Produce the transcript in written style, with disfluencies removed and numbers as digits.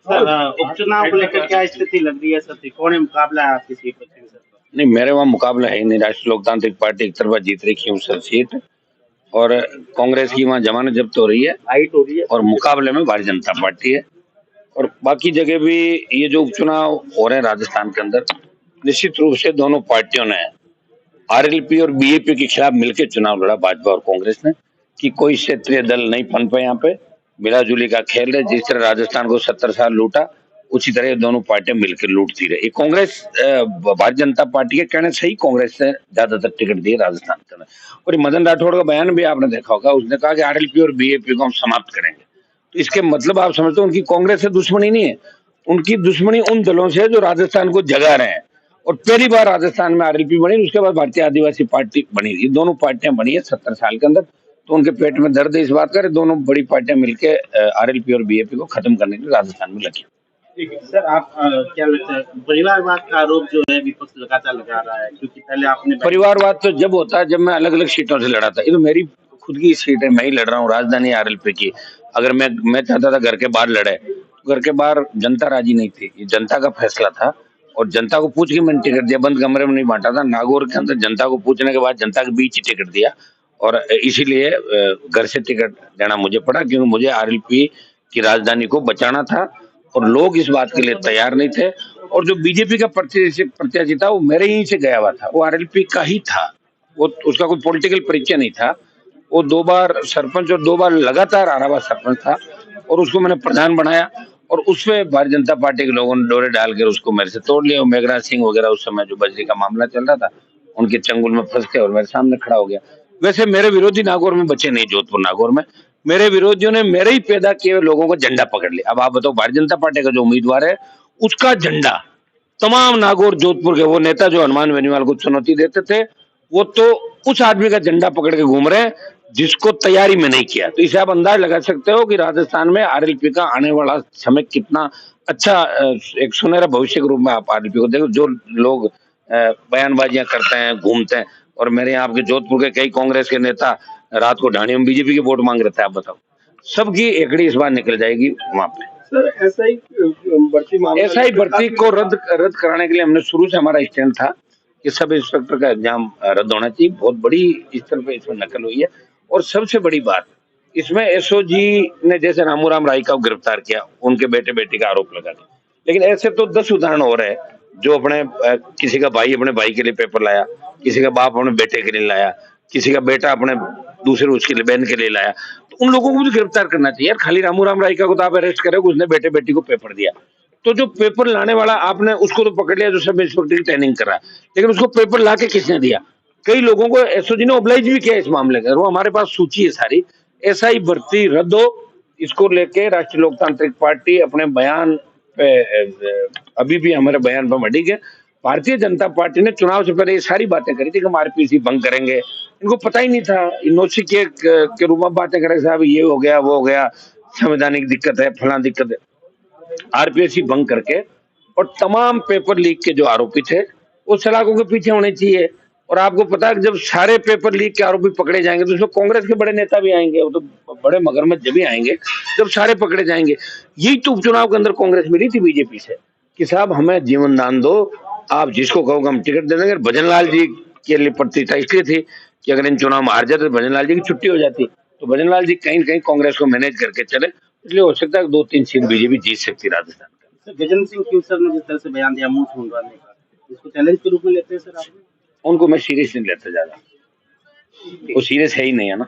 Sir उपचुनाव को लेकर क्या स्थिति लग रही है सर? त्रिकोणीय मुकाबला है आपकी सीट पर सर? नहीं, मेरे वहाँ मुकाबला है ही नहीं। राष्ट्रीय लोकतांत्रिक पार्टी एक तरफा जीत रही है सर सीट, और कांग्रेस की वहाँ जमानत जब्त हो रही है, हाइट हो रही है, और मुकाबले में भारतीय जनता पार्टी है। और बाकी जगह भी ये जो उपचुनाव हो रहे हैं राजस्थान के अंदर, निश्चित रूप से दोनों पार्टियों ने आरएलपी और बीएपी के खिलाफ मिलकर चुनाव लड़ा, भाजपा और कांग्रेस ने, कि कोई क्षेत्रीय दल नहीं पनपे। यहाँ पे मिलाजुली का खेल है। जिस तरह राजस्थान को 70 साल लूटा, उसी तरह दोनों पार्टियां मिलकर लूटती रही। कांग्रेस भारतीय जनता पार्टी के कहने से ही कांग्रेस ने ज्यादातर टिकट दिए राजस्थान के अंदर। और मदन राठौड़ का बयान भी आपने देखा होगा, उसने कहा कि आरएलपी और बीएपी को हम समाप्त करेंगे। तो इसके मतलब आप समझते हो उनकी कांग्रेस से दुश्मनी नहीं है, उनकी दुश्मनी उन दलों से है जो राजस्थान को जगा रहे हैं। और पहली बार राजस्थान में आरएलपी बनी, उसके बाद भारतीय आदिवासी पार्टी बनी। ये दोनों पार्टियां बनी है 70 साल के अंदर। तो उनके पेट में दर्द है इस बात का। दोनों बड़ी पार्टियां मिलकर आरएलपी और बीएपी को खत्म करने के लिए राजस्थान में लगी। ठीक है सर, आप क्या लगता है परिवारवाद का आरोप जो है विपक्ष लगातार लगा रहा है? क्योंकि पहले आपने परिवारवाद तो जब होता है जब मैं अलग अलग सीटों से लड़ा था। ये तो मेरी खुद की सीट है, मैं ही लड़ रहा हूँ राजधानी आरएलपी की। अगर मैं चाहता था घर के बाहर लड़े, तो घर के बाहर जनता राजी नहीं थी। ये जनता का फैसला था, और जनता को पूछ के मैंने टिकट दिया। बंद कमरे में नहीं बांटा था। नागौर के अंदर जनता को पूछने के बाद जनता के बीच ही टिकट दिया, और इसीलिए घर से टिकट देना मुझे पड़ा, क्योंकि मुझे आरएलपी की राजधानी को बचाना था, और लोग इस बात के लिए तैयार नहीं थे। और जो बीजेपी का प्रत्याशी था वो मेरे ही से गया हुआ था, वो आरएलपी का ही था। वो उसका कोई पॉलिटिकल परिचय नहीं था। वो 2 बार सरपंच और 2 बार लगातार हारा हुआ सरपंच था, और उसको मैंने प्रधान बनाया। और उसमें भारतीय जनता पार्टी के लोगों ने डोरे डाल कर उसको मेरे से तोड़ लिया। मेघराज सिंह वगैरह उस समय जो बजरी का मामला चल रहा था, उनके चंगुल में फंस के और मेरे सामने खड़ा हो गया। वैसे मेरे विरोधी नागौर में बचे नहीं, जोधपुर नागौर में मेरे विरोधियों ने मेरे ही पैदा किए हुए लोगों को झंडा पकड़ लिया। अब आप बताओ, भारतीय जनता पार्टी का जो उम्मीदवार है उसका झंडा तमाम नागौर जोधपुर के वो नेता जो हनुमान बेनीवाल को चुनौती देते थे, वो तो उस आदमी का झंडा पकड़ के घूम रहे हैं जिसको तैयारी में नहीं किया। तो इसे आप अंदाज लगा सकते हो कि राजस्थान में आरएलपी का आने वाला समय कितना अच्छा, एक सुनहरा भविष्य के रूप में आप आरएलपी को देखो। जो लोग बयानबाजियां करते हैं, घूमते हैं, और मेरे यहाँ आपके जोधपुर के कई कांग्रेस के नेता रात को ढाणियों में बीजेपी के वोट मांग रहे थे। आप बताओ, सबकी एकड़ी इस बार निकल जाएगी वहां पे। सर एसआई भर्ती को रद्द कराने के लिए हमने शुरू से हमारा स्टैंड था कि सब इंस्पेक्टर का एग्जाम रद्द होना चाहिए। बहुत बड़ी स्तर पे इसमें नकल हुई है। और सबसे बड़ी बात इसमें एसओजी ने जैसे रामूराम राय का गिरफ्तार किया, उनके बेटे बेटी का आरोप लगा दिया। लेकिन ऐसे तो 10 उदाहरण हो रहे हैं, जो अपने किसी का भाई अपने भाई के लिए पेपर लाया, किसी का बाप अपने बेटे के लिए लाया, किसी का बेटा अपने दूसरे उसके लिए बहन के लिए लाया। तो उन लोगों को भी गिरफ्तार करना चाहिए यार। खाली रामूराम राय का को तो आप अरेस्ट करोगे, उसने बेटे बेटी को पेपर दिया। तो जो पेपर लाने वाला आपने उसको तो पकड़ लिया, जो सब इंस्पेक्टर की ट्रेनिंग कर रहा है, लेकिन उसको पेपर ला के किसने दिया? कई लोगों को एसओजी ने ऑब्लाइज भी किया इस मामले का। वो हमारे पास सूची है सारी। एसआई भर्ती रद्द हो, इसको लेके राष्ट्रीय लोकतांत्रिक पार्टी अपने बयान पे अभी भी हमारे बयान पर अड़ी है। भारतीय जनता पार्टी ने चुनाव से पहले ये सारी बातें करी थी कि हम आरपीसी भंग करेंगे। इनको पता ही नहीं था, नौसिक के रूप में बातें करें साहब, ये हो गया वो हो गया, संवैधानिक दिक्कत है, फला दिक्कत है। आरपीएससी भंग करके और तमाम पेपर लीक के जो आरोपी थे वो सलाखों के पीछे होने चाहिए। और आपको पता है कि जब सारे पेपर लीक के आरोपी पकड़े जाएंगे तो उसमें कांग्रेस के बड़े नेता भी आएंगे। वो तो बड़े मगरमच्छ जब भी आएंगे जब सारे पकड़े जाएंगे। यही तो उपचुनाव के अंदर कांग्रेस मिली थी बीजेपी से कि साहब हमें जीवन दान दो, आप जिसको कहोगे हम टिकट दे देंगे। भजनलाल जी के लिए प्रतिष्ठा इसलिए थी कि अगर इन चुनाव में हार जाते तो भजनलाल जी की छुट्टी हो जाती। तो भजनलाल जी कहीं कहीं कांग्रेस को मैनेज करके चले, इसलिए हो सकता है 2-3 सीट बीजेपी जीत सकती राजस्थान का। गजेंद्र सिंह क्यूसर ने जिस तरह से बयान दिया मुंह छूंदवाने का, इसको चैलेंज के रूप में लेते हैं सर आप? उनको मैं सीरियस नहीं लेता ज्यादा, वो सीरियस है ही नहीं है ना।